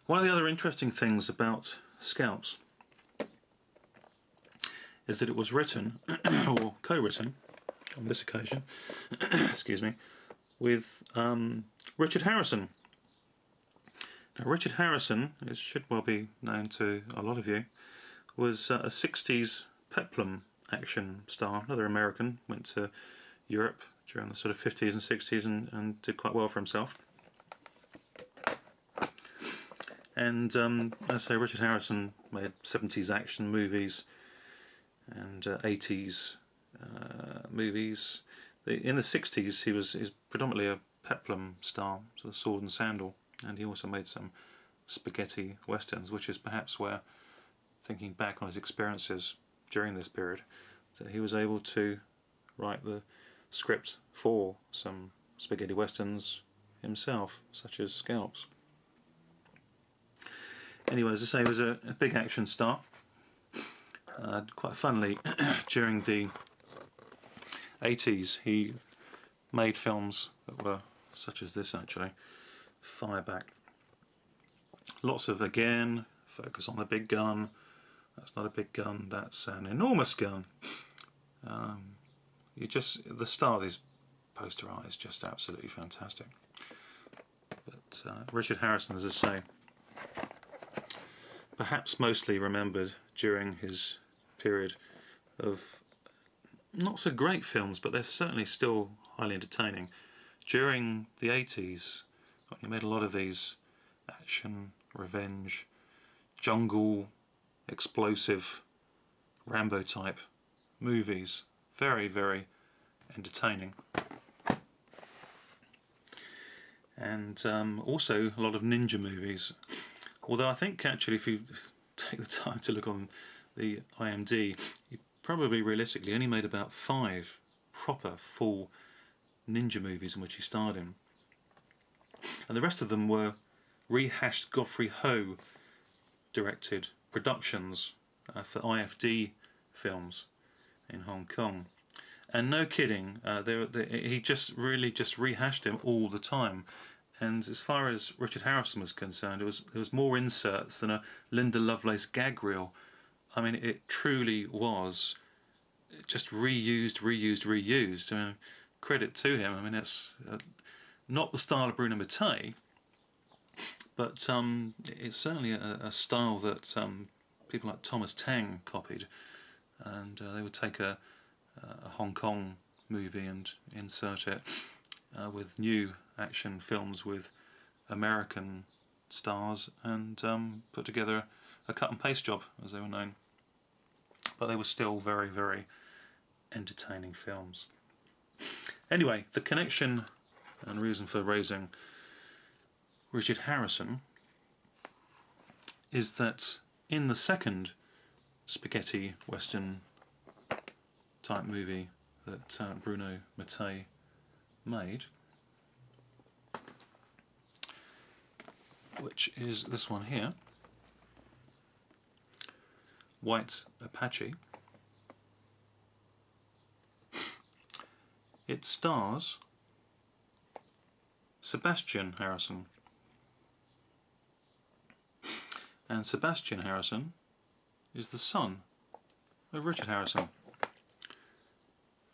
One of the other interesting things about Scalps is that it was written, or co-written, on this occasion, excuse me, with Richard Harrison. Now, Richard Harrison, it should well be known to a lot of you, was a 60s peplum action star, another American, went to Europe during the sort of 50s and 60s and did quite well for himself. And as I say, Richard Harrison made 70s action movies and 80s movies. In the 60s he was predominantly a peplum star, sort of sword and sandal, and he also made some spaghetti westerns, which is perhaps where, thinking back on his experiences during this period, that he was able to write the script for some spaghetti westerns himself, such as Scalps. Anyway, as I say, he was a big action star. Quite funnily, during the 80s he made films that were such as this, actually, Fireback. Lots of, again, focus on the big gun. That's not a big gun, that's an enormous gun. The style of these poster art is just absolutely fantastic. But Richard Harrison, as I say, perhaps mostly remembered during his period of not so great films, but they're certainly still highly entertaining. During the 80s, he made a lot of these action, revenge, jungle, explosive, Rambo type movies. Very, very entertaining. And also a lot of ninja movies. Although I think actually if you take the time to look on the IMDb, he probably realistically only made about 5 proper full ninja movies in which he starred in. And the rest of them were rehashed Godfrey Ho directed productions for IFD films in Hong Kong. And no kidding, he just rehashed him all the time. And as far as Richard Harrison was concerned, there was more inserts than a Linda Lovelace gag reel. I mean, it truly was just reused. I mean, credit to him. I mean, it's not the style of Bruno Mattei, but it's certainly a style that people like Thomas Tang copied. And they would take a Hong Kong movie and insert it with new action films with American stars, and put together a cut and paste job, as they were known. But they were still very, very entertaining films. Anyway, the connection and reason for raising Richard Harrison is that in the second spaghetti western type movie that Bruno Mattei made, which is this one here, White Apache, it stars Sebastian Harrison. And Sebastian Harrison is the son of Richard Harrison.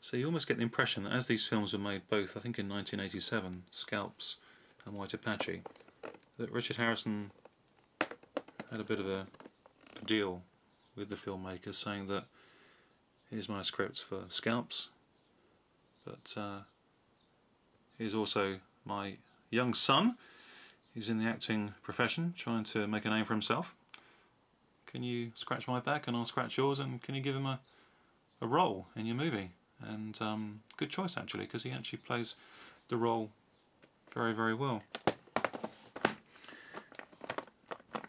So you almost get the impression that as these films were made, both I think in 1987, Scalps and White Apache, that Richard Harrison had a bit of a deal with the filmmakers, saying that here's my scripts for Scalps, but here's also my young son, who's in the acting profession, trying to make a name for himself. Can you scratch my back and I'll scratch yours, and can you give him a role in your movie? And good choice actually, because he actually plays the role very, very well.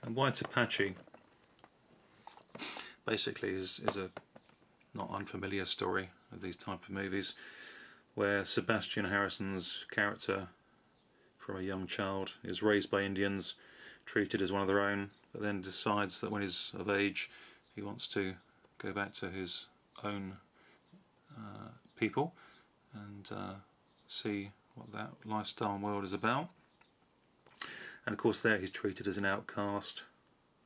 And White Apache basically is a not unfamiliar story of these type of movies, where Sebastian Harrison's character from a young child is raised by Indians, treated as one of their own, but then decides that when he's of age he wants to go back to his own people and see what that lifestyle and world is about. and of course there he's treated as an outcast,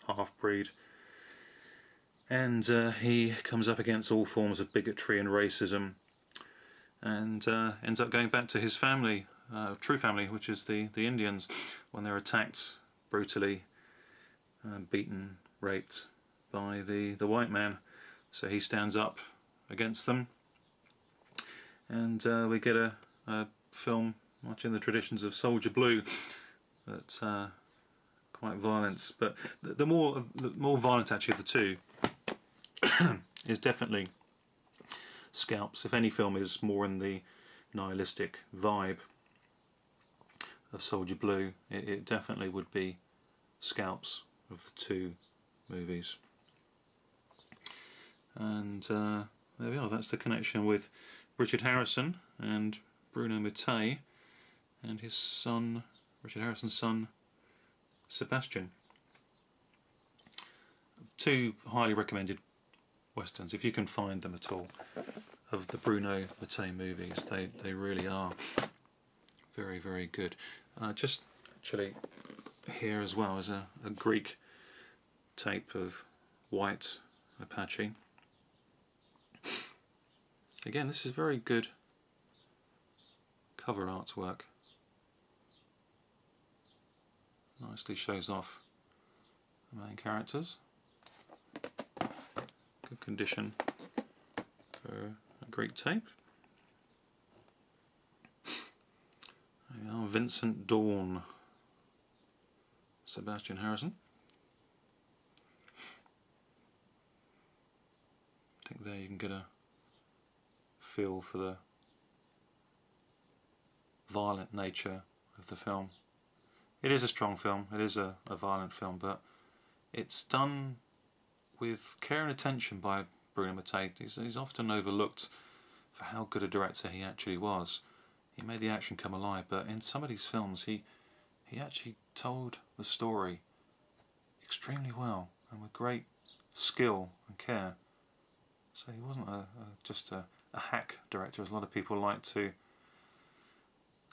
half-breed, and he comes up against all forms of bigotry and racism, and ends up going back to his family, true family, which is the Indians, when they're attacked brutally, beaten, raped by the white man. So he stands up against them, and we get a film much in the traditions of Soldier Blue, that's quite violent. But the more violent actually of the two is definitely Scalps. If any film is more in the nihilistic vibe of Soldier Blue, it definitely would be Scalps of the two movies. And there we are, that's the connection with Richard Harrison and Bruno Mattei and his son, Richard Harrison's son, Sebastian. Two highly recommended westerns, if you can find them at all, of the Bruno Mattei movies. They really are very, very good. Just actually here as well is a Greek tape of White Apache. Again, this is very good cover artwork. Nicely shows off the main characters. Good condition for a Greek tape. There we are, Vincent Dawn, Sebastian Harrison. I think there you can get a feel for the violent nature of the film. It is a strong film, it is a violent film, but it's done with care and attention by Bruno Mattei. He's often overlooked for how good a director he actually was. He made the action come alive, but in some of these films he actually told the story extremely well and with great skill and care. So he wasn't just a hack director, as a lot of people like to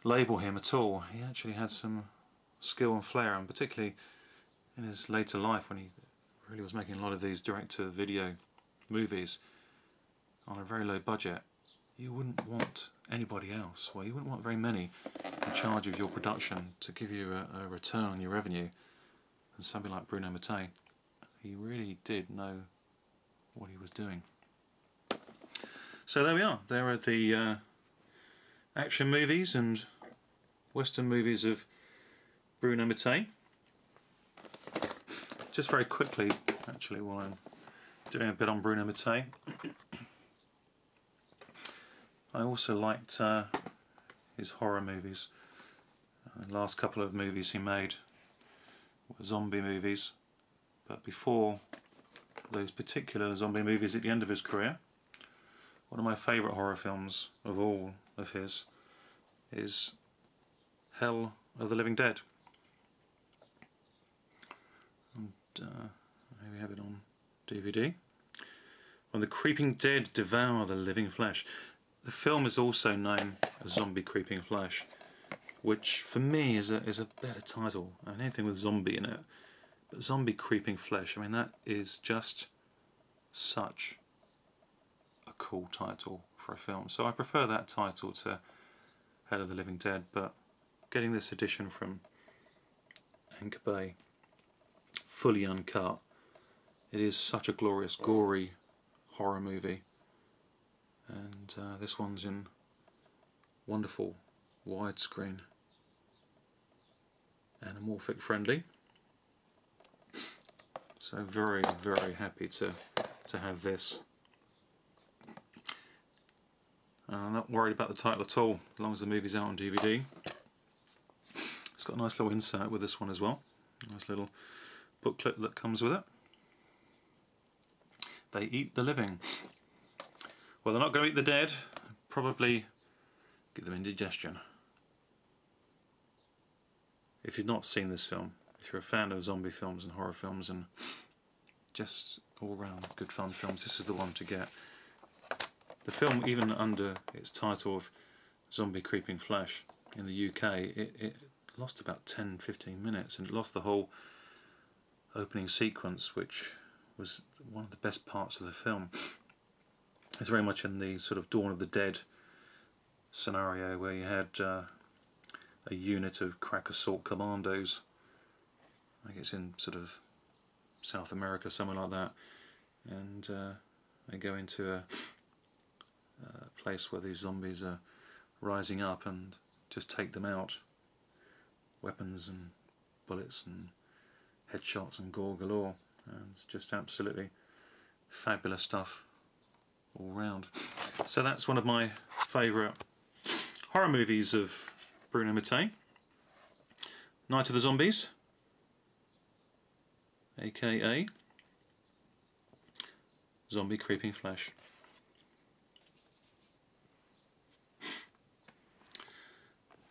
label him at all. He actually had some skill and flair, and particularly in his later life when he really was making a lot of these direct-to-video movies on a very low budget. You wouldn't want anybody else, well, you wouldn't want very many in charge of your production to give you a return on your revenue. And somebody like Bruno Mattei, he really did know what he was doing. So there we are. There are the action movies and western movies of Bruno Mattei. Just very quickly, actually, while I'm doing a bit on Bruno Mattei, I also liked his horror movies. The last couple of movies he made were zombie movies, but before those particular zombie movies at the end of his career, one of my favourite horror films of all of his is Hell of the Living Dead. And here we have it on DVD. When the creeping dead devour the living flesh. The film is also known as Zombie Creeping Flesh, which for me is a better title. I mean, anything with zombie in it, but Zombie Creeping Flesh, I mean, that is just such a cool title for a film. So I prefer that title to Hell of the Living Dead, but getting this edition from Anchor Bay, fully uncut, it is such a glorious, gory horror movie. And this one's in wonderful widescreen, anamorphic friendly. So very, very happy to have this. I'm not worried about the title at all, as long as the movie's out on DVD. It's got a nice little insert with this one as well. Nice little booklet that comes with it. They eat the living. Well, they're not going to eat the dead, probably give them indigestion. If you've not seen this film, if you're a fan of zombie films and horror films and just all round good fun films, this is the one to get. The film, even under its title of Zombie Creeping Flesh in the UK, it lost about 10-15 minutes, and it lost the whole opening sequence, which was one of the best parts of the film. It's very much in the sort of Dawn of the Dead scenario, where you had a unit of crack assault commandos. I think it's in sort of South America, somewhere like that, and they go into a place where these zombies are rising up and just take them out. Weapons and bullets and headshots and gore galore, and it's just absolutely fabulous stuff all round. So that's one of my favourite horror movies of Bruno Mattei. Night of the Zombies, aka Zombie Creeping Flesh.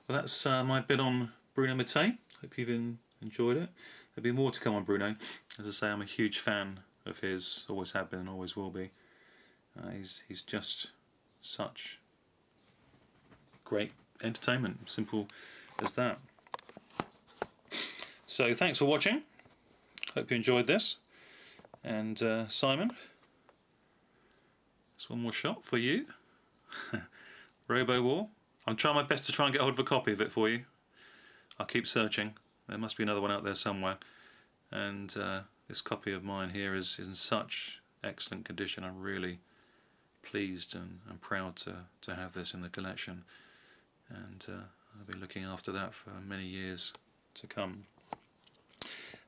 Well, that's my bit on Bruno Mattei. Hope you've enjoyed it. There'll be more to come on Bruno. As I say, I'm a huge fan of his, always have been and always will be. He's just such great entertainment, simple as that. So thanks for watching. Hope you enjoyed this. And Simon, there's one more shot for you. Robo War. I'm trying my best to try and get hold of a copy of it for you. I'll keep searching. There must be another one out there somewhere. And this copy of mine here is in such excellent condition. I'm really pleased and proud to have this in the collection. And I'll be looking after that for many years to come.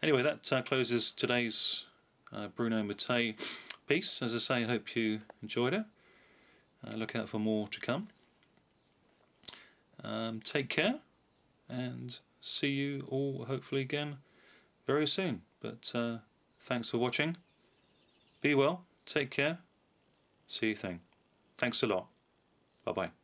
Anyway, that closes today's Bruno Mattei piece. As I say, I hope you enjoyed it. Look out for more to come. Take care, and see you all hopefully again very soon. But thanks for watching. Be well, take care, see you soon. Thanks a lot. Bye bye.